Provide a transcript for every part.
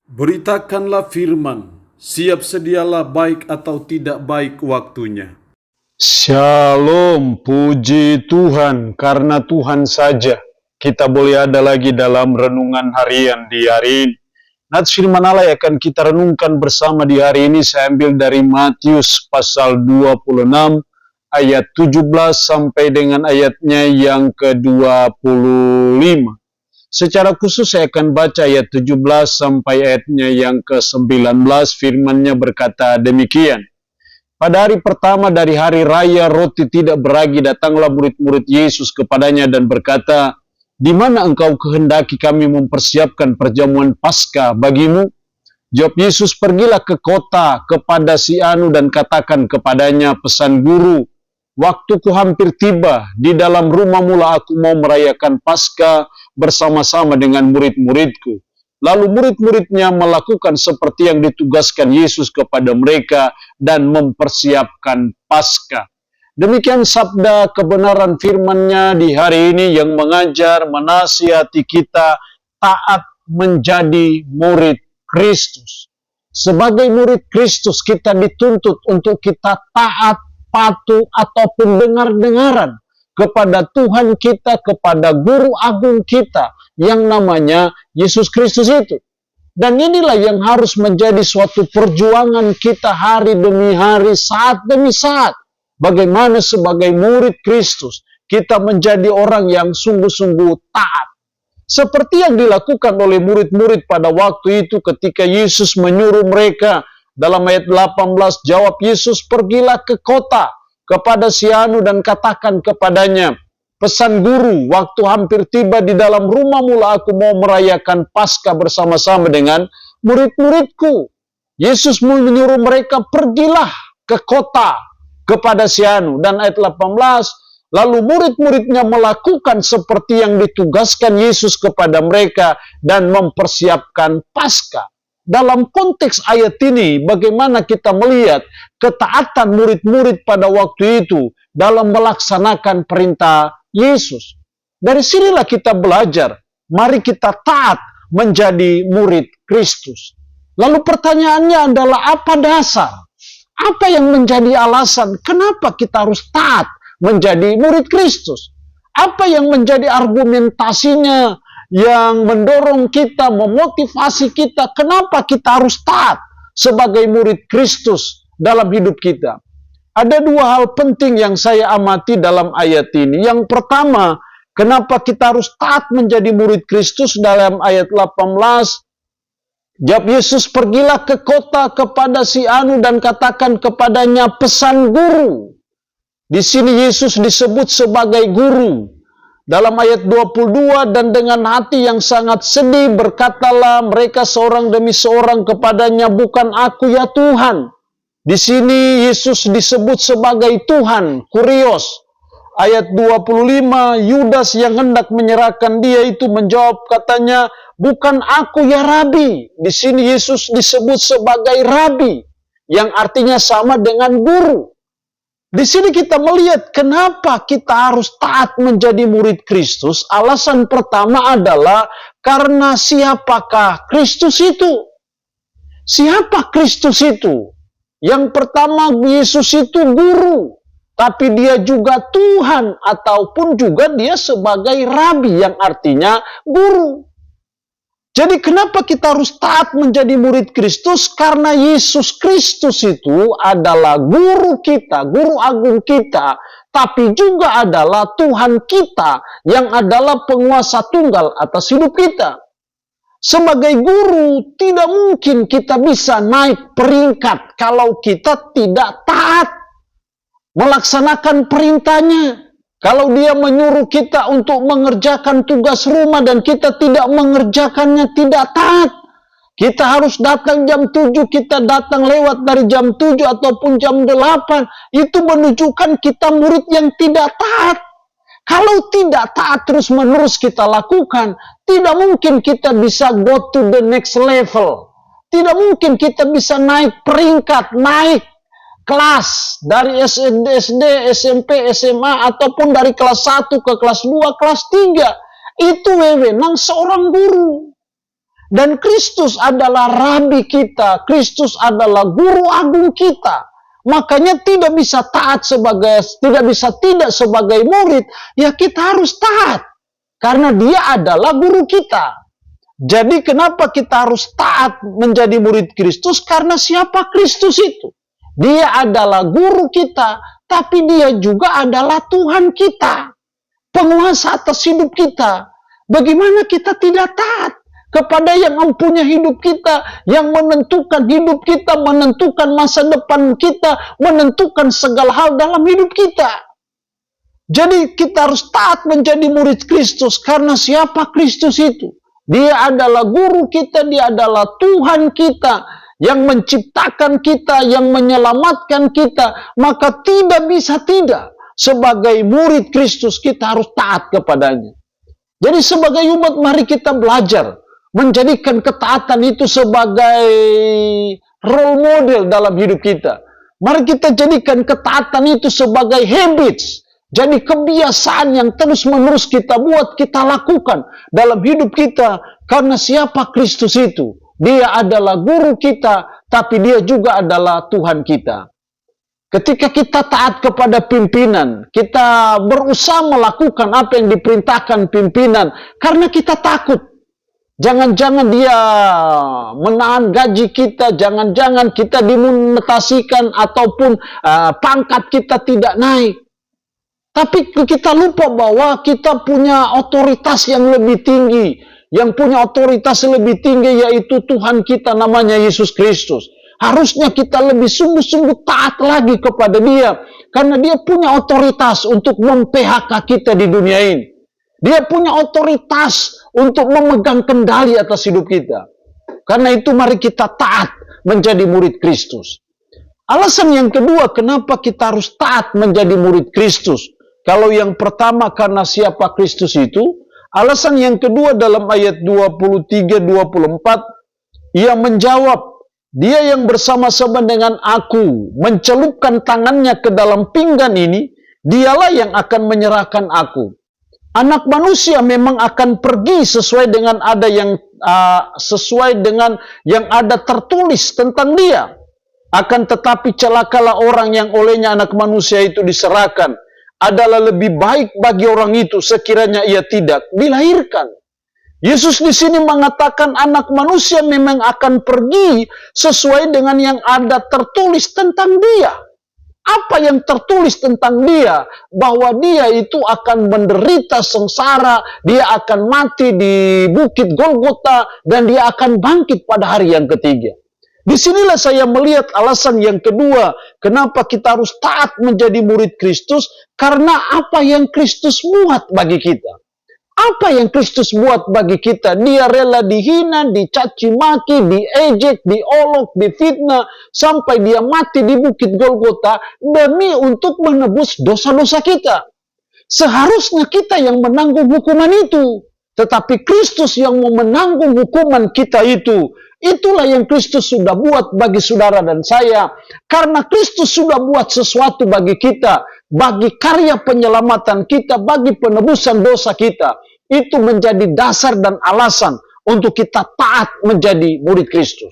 Beritakanlah firman, siap sedialah baik atau tidak baik waktunya. Shalom, puji Tuhan, karena Tuhan saja kita boleh ada lagi dalam renungan harian di hari ini. Nats firman Allah yang akan kita renungkan bersama di hari ini saya ambil dari Matius pasal 26 ayat 17 sampai dengan ayatnya yang ke-25. Secara khusus saya akan baca ayat 17 sampai ayatnya yang ke-19, firman-Nya berkata demikian. Pada hari pertama dari hari raya roti tidak beragi, datanglah murid-murid Yesus kepadanya dan berkata, "Di mana engkau kehendaki kami mempersiapkan perjamuan Paskah bagimu?" Jawab Yesus, "Pergilah ke kota kepada si Anu dan katakan kepadanya, pesan guru, waktuku hampir tiba, di dalam rumahmu lah aku mau merayakan Paskah bersama-sama dengan murid-muridku." Lalu murid-muridnya melakukan seperti yang ditugaskan Yesus kepada mereka dan mempersiapkan Paskah. Demikian sabda kebenaran firman-Nya di hari ini yang mengajar, menasihati kita taat menjadi murid Kristus. Sebagai murid Kristus kita dituntut untuk kita taat, patuh, ataupun dengar-dengaran kepada Tuhan kita, kepada Guru Agung kita yang namanya Yesus Kristus itu. Dan inilah yang harus menjadi suatu perjuangan kita hari demi hari, saat demi saat. Bagaimana sebagai murid Kristus kita menjadi orang yang sungguh-sungguh taat. Seperti yang dilakukan oleh murid-murid pada waktu itu ketika Yesus menyuruh mereka. Dalam ayat 18, jawab Yesus, "Pergilah ke kota kepada si Anu dan katakan kepadanya, pesan guru, waktu hampir tiba, di dalam rumahmu lah aku mau merayakan Paskah bersama-sama dengan murid-muridku." Yesus menyuruh mereka, pergilah ke kota kepada si Anu. Dan ayat 18, lalu murid-muridnya melakukan seperti yang ditugaskan Yesus kepada mereka dan mempersiapkan Paskah. Dalam konteks ayat ini, bagaimana kita melihat ketaatan murid-murid pada waktu itu dalam melaksanakan perintah Yesus. Dari sinilah kita belajar, mari kita taat menjadi murid Kristus. Lalu pertanyaannya adalah, apa dasar? Apa yang menjadi alasan kenapa kita harus taat menjadi murid Kristus? Apa yang menjadi argumentasinya yang mendorong kita, memotivasi kita, kenapa kita harus taat sebagai murid Kristus dalam hidup kita? Ada dua hal penting yang saya amati dalam ayat ini. Yang pertama, kenapa kita harus taat menjadi murid Kristus? Dalam ayat 18, jawab Yesus, "Pergilah ke kota kepada si Anu dan katakan kepadanya, pesan guru." Di sini Yesus disebut sebagai guru. Dalam ayat 22, dan dengan hati yang sangat sedih berkatalah mereka seorang demi seorang kepadanya, "Bukan aku ya Tuhan." Di sini Yesus disebut sebagai Tuhan, Kurios. Ayat 25, Yudas yang hendak menyerahkan dia itu menjawab katanya, "Bukan aku ya Rabi." Di sini Yesus disebut sebagai Rabi, yang artinya sama dengan guru. Di sini kita melihat kenapa kita harus taat menjadi murid Kristus. Alasan pertama adalah karena siapakah Kristus itu? Siapa Kristus itu? Yang pertama, Yesus itu guru, tapi dia juga Tuhan, ataupun juga dia sebagai Rabi, yang artinya guru. Jadi kenapa kita harus taat menjadi murid Kristus? Karena Yesus Kristus itu adalah guru kita, guru agung kita, tapi juga adalah Tuhan kita yang adalah penguasa tunggal atas hidup kita. Sebagai guru, tidak mungkin kita bisa naik peringkat kalau kita tidak taat melaksanakan perintahnya. Kalau dia menyuruh kita untuk mengerjakan tugas rumah dan kita tidak mengerjakannya, tidak taat. Kita harus datang jam 7, kita datang lewat dari jam 7 ataupun jam 8. Itu menunjukkan kita murid yang tidak taat. Kalau tidak taat terus-menerus kita lakukan, tidak mungkin kita bisa go to the next level. Tidak mungkin kita bisa naik peringkat, naik kelas dari SD, SMP, SMA, ataupun dari kelas 1 ke kelas 2, kelas 3. Itu wewenang seorang guru. Dan Kristus adalah rabi kita, Kristus adalah guru agung kita. Makanya tidak bisa tidak sebagai murid, ya kita harus taat. Karena dia adalah guru kita. Jadi kenapa kita harus taat menjadi murid Kristus? Karena siapa Kristus itu? Dia adalah guru kita, tapi dia juga adalah Tuhan kita. Penguasa atas hidup kita. Bagaimana kita tidak taat kepada yang mempunyai hidup kita, yang menentukan hidup kita, menentukan masa depan kita, menentukan segala hal dalam hidup kita. Jadi kita harus taat menjadi murid Kristus, karena siapa Kristus itu? Dia adalah guru kita, dia adalah Tuhan kita, yang menciptakan kita, yang menyelamatkan kita. Maka tidak bisa tidak, sebagai murid Kristus kita harus taat kepadanya. Jadi sebagai umat, mari kita belajar menjadikan ketaatan itu sebagai role model dalam hidup kita. Mari kita jadikan ketaatan itu sebagai habits. Jadi kebiasaan yang terus-menerus kita buat, kita lakukan dalam hidup kita. Karena siapa Kristus itu? Dia adalah guru kita, tapi dia juga adalah Tuhan kita. Ketika kita taat kepada pimpinan, kita berusaha melakukan apa yang diperintahkan pimpinan, karena kita takut. Jangan-jangan dia menahan gaji kita, jangan-jangan kita dimonetasikan, ataupun pangkat kita tidak naik. Tapi kita lupa bahwa kita punya otoritas yang lebih tinggi. Yang punya otoritas lebih tinggi yaitu Tuhan kita, namanya Yesus Kristus. Harusnya kita lebih sungguh-sungguh taat lagi kepada dia. Karena dia punya otoritas untuk mem-PHK kita di dunia ini. Dia punya otoritas untuk memegang kendali atas hidup kita. Karena itu mari kita taat menjadi murid Kristus. Alasan yang kedua kenapa kita harus taat menjadi murid Kristus. Kalau yang pertama karena siapa Kristus itu. Alasan yang kedua dalam ayat 23-24. Ia menjawab, dia yang bersama-sama dengan aku mencelupkan tangannya ke dalam pinggan ini, dialah yang akan menyerahkan aku. Anak manusia memang akan pergi sesuai dengan yang ada tertulis tentang dia. Akan tetapi celakalah orang yang olehnya anak manusia itu diserahkan. Adalah lebih baik bagi orang itu sekiranya ia tidak dilahirkan. Yesus di sini mengatakan anak manusia memang akan pergi sesuai dengan yang ada tertulis tentang dia. Apa yang tertulis tentang dia? Bahwa dia itu akan menderita sengsara, dia akan mati di bukit Golgota, dan dia akan bangkit pada hari yang ketiga. Disinilah saya melihat alasan yang kedua, kenapa kita harus taat menjadi murid Kristus, karena apa yang Kristus buat bagi kita. Apa yang Kristus buat bagi kita? Dia rela dihina, dicaci maki, diejek, diolok, difitnah, sampai dia mati di bukit Golgota, demi untuk menebus dosa-dosa kita. Seharusnya kita yang menanggung hukuman itu. Tetapi Kristus yang mau menanggung hukuman kita itu. Itulah yang Kristus sudah buat bagi saudara dan saya. Karena Kristus sudah buat sesuatu bagi kita. Bagi karya penyelamatan kita. Bagi penebusan dosa kita. Itu menjadi dasar dan alasan untuk kita taat menjadi murid Kristus.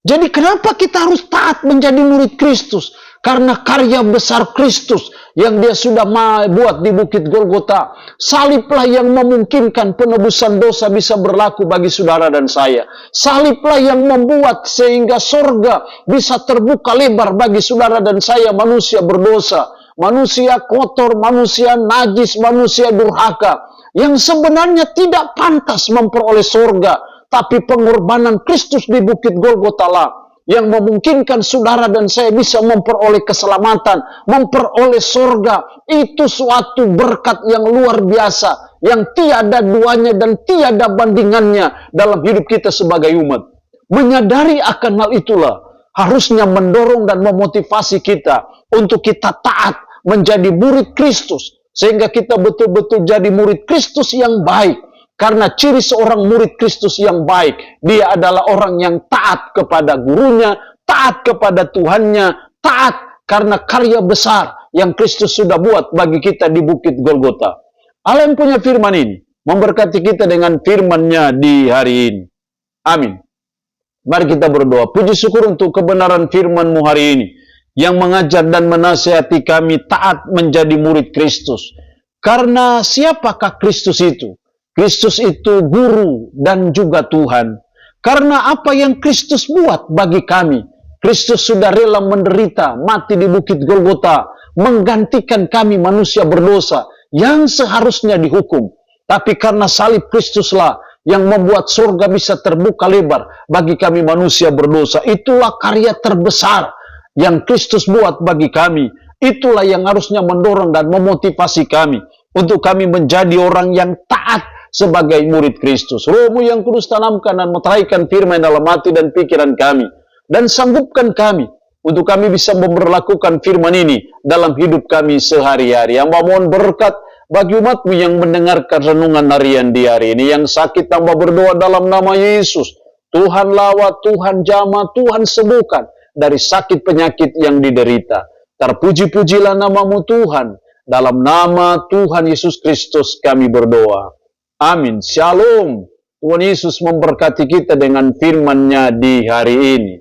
Jadi kenapa kita harus taat menjadi murid Kristus? Karena karya besar Kristus yang dia sudah buat di bukit Golgota. Saliblah yang memungkinkan penebusan dosa bisa berlaku bagi saudara dan saya. Saliblah yang membuat sehingga sorga bisa terbuka lebar bagi saudara dan saya, manusia berdosa. Manusia kotor, manusia najis, manusia durhaka. Yang sebenarnya tidak pantas memperoleh sorga. Tapi pengorbanan Kristus di bukit Golgota lah yang memungkinkan saudara dan saya bisa memperoleh keselamatan, memperoleh sorga. Itu suatu berkat yang luar biasa, yang tiada duanya dan tiada bandingannya dalam hidup kita sebagai umat. Menyadari akan hal itulah harusnya mendorong dan memotivasi kita untuk kita taat menjadi murid Kristus. Sehingga kita betul-betul jadi murid Kristus yang baik. Karena ciri seorang murid Kristus yang baik, dia adalah orang yang taat kepada gurunya, taat kepada Tuhannya, taat karena karya besar yang Kristus sudah buat bagi kita di bukit Golgota. Allah yang punya firman ini, memberkati kita dengan firman-Nya di hari ini. Amin. Mari kita berdoa. Puji syukur untuk kebenaran firman-Mu hari ini, yang mengajar dan menasihati kami taat menjadi murid Kristus. Karena siapakah Kristus itu? Kristus itu guru dan juga Tuhan. Karena apa yang Kristus buat bagi kami, Kristus sudah rela menderita, mati di bukit Golgota, menggantikan kami manusia berdosa yang seharusnya dihukum. Tapi karena salib Kristuslah yang membuat surga bisa terbuka lebar bagi kami manusia berdosa. Itulah karya terbesar yang Kristus buat bagi kami. Itulah yang harusnya mendorong dan memotivasi kami untuk kami menjadi orang yang taat sebagai murid Kristus. Roh-Mu yang kudus tanamkan dan meteraikan firman dalam hati dan pikiran kami, dan sanggupkan kami untuk kami bisa memperlakukan firman ini dalam hidup kami sehari-hari. Hamba mohon berkat bagi umat-Mu yang mendengarkan renungan harian di hari ini. Yang sakit hamba berdoa dalam nama Yesus. Tuhan lawat, Tuhan jamah, Tuhan sembuhkan dari sakit penyakit yang diderita. Terpuji-pujilah nama-Mu Tuhan. Dalam nama Tuhan Yesus Kristus kami berdoa. Amin. Shalom. Tuhan Yesus memberkati kita dengan firman-Nya di hari ini.